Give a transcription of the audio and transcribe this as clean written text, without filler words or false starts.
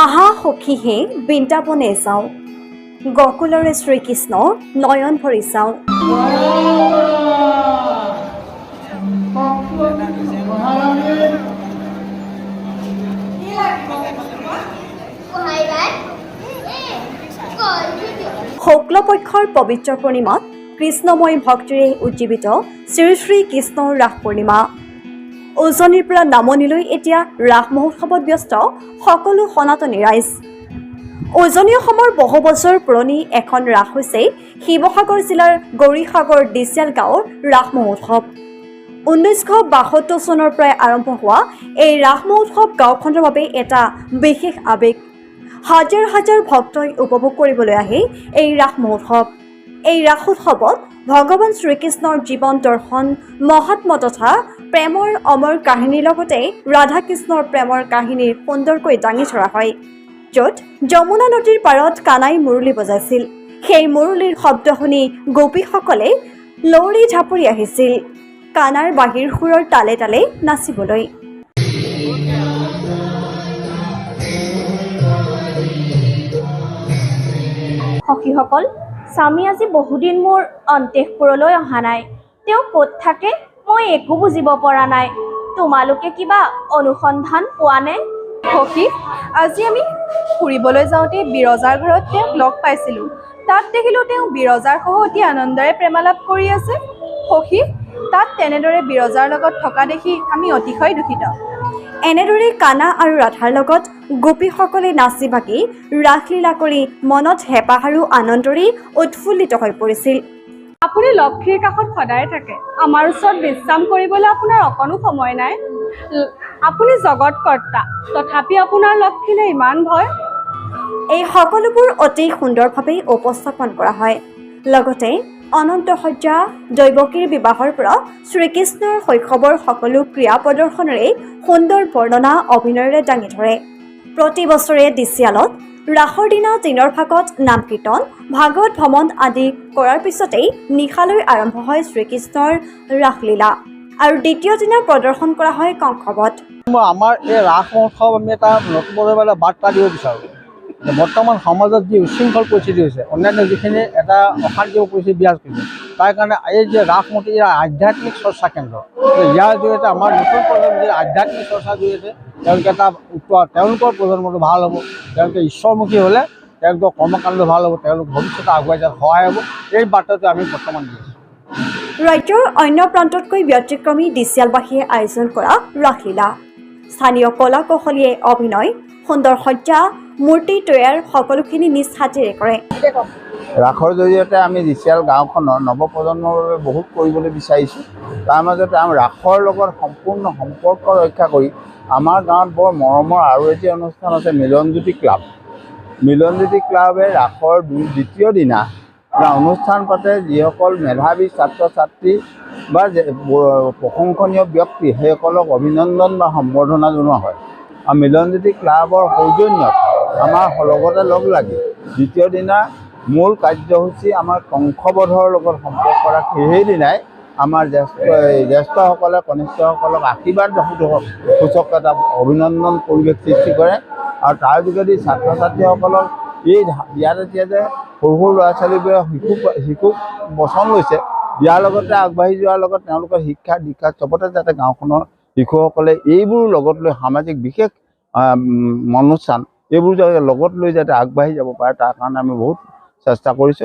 আহা সখী হে বৃন্দাবনে যাওঁ, গকুলৰে শ্ৰীকৃষ্ণ নয়ন ভৰি চাওঁ। শুক্লপক্ষৰ পবিত্ৰ পূৰ্ণিমাত কৃষ্ণময় ভক্তিৰে উজ্জীৱিত শ্ৰী শ্ৰী কৃষ্ণৰ ৰাস পূৰ্ণিমা। উজনিৰ পৰা নামনিলৈ এতিয়া ৰাস মহোৎসৱত ব্যস্ত সকলো সনাতনী ৰাইজ। উজনি অসমৰ বহু বছৰ পুৰণি এখন ৰাস হৈছে শিৱসাগৰ জিলাৰ গৌৰীসাগৰ দিছিয়াল গাঁৱৰ ৰাস মহোৎসৱ। 1972 চনৰ পৰাই আৰম্ভ হোৱা এই ৰাস মহোৎসৱ গাঁওখনৰ বাবে এটা বিশেষ আৱেগ। হাজাৰ হাজাৰ ভক্তই উপভোগ কৰিবলৈ আহে এই ৰাস মহোৎসৱ। এই ৰাস উৎসৱত ভগৱান শ্ৰীকৃষ্ণৰ জীৱন দৰ্শন, মহাত্ম তথা প্ৰেমৰ অমৰ কাহিনীৰ লগতে ৰাধা কৃষ্ণৰ প্ৰেমৰ কাহিনী সুন্দৰকৈ দাঙি ধৰা হয়। য'ত যমুনা নদীৰ পাৰত কানাই মুৰলী বজাইছিল, সেই মুৰলীৰ শব্দ শুনি গোপীসকলে লৰি ঢাপৰি আহিছিল কানাৰ বাঁহীৰ সুৰৰ তালে তালে নাচিবলৈ। সখীসকল, স্বামী আজি বহুদিন মোৰ অন্তেশপুৰলৈ অহা নাই। তেওঁ ক'ত থাকে মই একো বুজিব পৰা নাই। তোমালোকে কিবা অনুসন্ধান পোৱা নে? সখী, আজি আমি ফুৰিবলৈ যাওঁতে বিৰজাৰ ঘৰত তেওঁক লগ পাইছিলোঁ। তাত দেখিলোঁ তেওঁ বিৰজাৰ সহ অতি আনন্দেৰে প্ৰেমালাপ কৰি আছে। সখী, তাত তেনেদৰে বিৰজাৰ লগত থকা দেখি আমি অতিশয় দুখিত। এনেদৰে কানা আৰু ৰাধাৰ লগত গোপীসকলে নাচি বাগি ৰাসলীলা কৰি মনত হেঁপাহ আৰু আনন্দৰে উৎফুল্লিত হৈ পৰিছিল। আপুনি লক্ষ্মীৰ কাষত সদায় থাকে, আমাৰ ওচৰত বিশ্ৰাম কৰিবলৈ আপোনাৰ অকণো সময় নাই। আপুনি জগতকৰ্তা, তথাপি আপোনাৰ লক্ষ্মীলৈ ইমান ভয়। এই সকলোবোৰ অতি সুন্দৰভাৱে উপস্থাপন কৰা হয়। লগতে অনন্ত সজ্জা, দৈৱকীৰ বিবাহৰ পৰা শ্ৰীকৃষ্ণৰ শৈশৱৰ সকলো ক্ৰিয়া প্ৰদৰ্শনেৰে সুন্দৰ বৰ্ণনা অভিনয়েৰে দাঙি ধৰে। প্ৰতি বছৰে দিছিয়ালত ৰাসৰ দিনা দিনৰ ভাগত নাম কীৰ্তন, ভাগৱত ভ্ৰমণ আদি কৰাৰ পিছতেই নিশালৈ আৰম্ভ হয় শ্ৰীকৃষ্ণৰ ৰাসলীলা আৰু দ্বিতীয় দিনা প্ৰদৰ্শন কৰা হয় কংসবধ। আমাৰ এই ৰাস মহোৎসৱ আমি এটা নতুন প্ৰজন্মলৈ বাৰ্তা দিব বিচাৰোঁ। বৰ্তমান সমাজত যি উশৃংখল পৰিস্থিতি হৈছে, অন্যান্য যিখিনি এটা অশান্তিৰ পৰিস্থিতি বিৰাজ কৰিছে, তাৰ কাৰণে এই যে ৰাস মহোৎসৱ ইয়াৰ আধ্যাত্মিক চৰ্চা কেন্দ্ৰ। ইয়াৰ জৰিয়তে আমাৰ নতুন প্ৰজন্ম যে আধ্যাত্মিক চৰ্চাৰ জৰিয়তে তেওঁলোকে এটা তেওঁলোকৰ প্ৰজন্মটো ভাল হ'ব, তেওঁলোকে ঈশ্বৰমুখী হ'লে তেওঁলোকৰ কৰ্মকাণ্ড ভাল হ'ব, তেওঁলোক ভৱিষ্যতে আগুৱাই যোৱাত সহায় হ'ব। এই বাৰ্তাটো আমি বৰ্তমান দি আছোঁ। ৰাজ্যৰ অন্য প্ৰান্ততকৈ ব্যতিক্ৰমী দিছিয়ালবাসীয়ে আয়োজন কৰা ৰাসলীলা, স্থানীয় কলা কৌশলীয়ে অভিনয়, সুন্দৰ সজ্জা, মূৰ্তি তৈয়াৰ সকলোখিনি নিজ হাতেৰে কৰে। ৰাসৰ জৰিয়তে আমি দিছিয়াল গাঁওখনৰ নৱপ্ৰজন্মৰ বাবে বহুত কৰিবলৈ বিচাৰিছোঁ। তাৰ মাজতে আমি ৰাসৰ লগত সম্পূৰ্ণ সম্পৰ্ক ৰক্ষা কৰি আমাৰ গাঁৱত বৰ মৰমৰ আৰু এটি অনুষ্ঠান আছে, মিলনজ্যোতি ক্লাব। মিলনজ্যোতি ক্লাবে ৰাসৰ দ্বিতীয় দিনা অনুষ্ঠান পাতে। যিসকল মেধাৱী ছাত্ৰ ছাত্ৰী বা প্ৰশংসনীয় ব্যক্তি, সেইসকলক অভিনন্দন বা সম্বৰ্ধনা জনোৱা হয়। আৰু মিলনজ্যোতি ক্লাবৰ সৌজন্যত আমাৰ লগতে লগ লাগি দ্বিতীয় দিনা মূল কাৰ্যসূচী আমাৰ কংসবধৰ লগত সম্পৰ্ক ৰাখি সেইদিনাই আমাৰ জ্যেষ্ঠসকলে কনিষ্ঠসকলক আশীৰ্বাদ সূচক এটা অভিনন্দন পৰিৱেশ সৃষ্টি কৰে। আৰু তাৰ যোগেদি ছাত্ৰ ছাত্ৰীসকলক এই ইয়াত এতিয়া যে সৰু সৰু ল'ৰা ছোৱালীবোৰে শিশুক বচন লৈছে, ইয়াৰ লগতে আগবাঢ়ি যোৱাৰ লগত তেওঁলোকৰ শিক্ষা দীক্ষা চবতে যাতে গাঁওখনৰ শিশুসকলে এইবোৰ লগত লৈ সামাজিক বিশেষ অনুষ্ঠান এইবোৰ লগত লৈ যাতে আগবাঢ়ি যাব পাৰে, তাৰ কাৰণে আমি বহুত চেষ্টা কৰিছোঁ।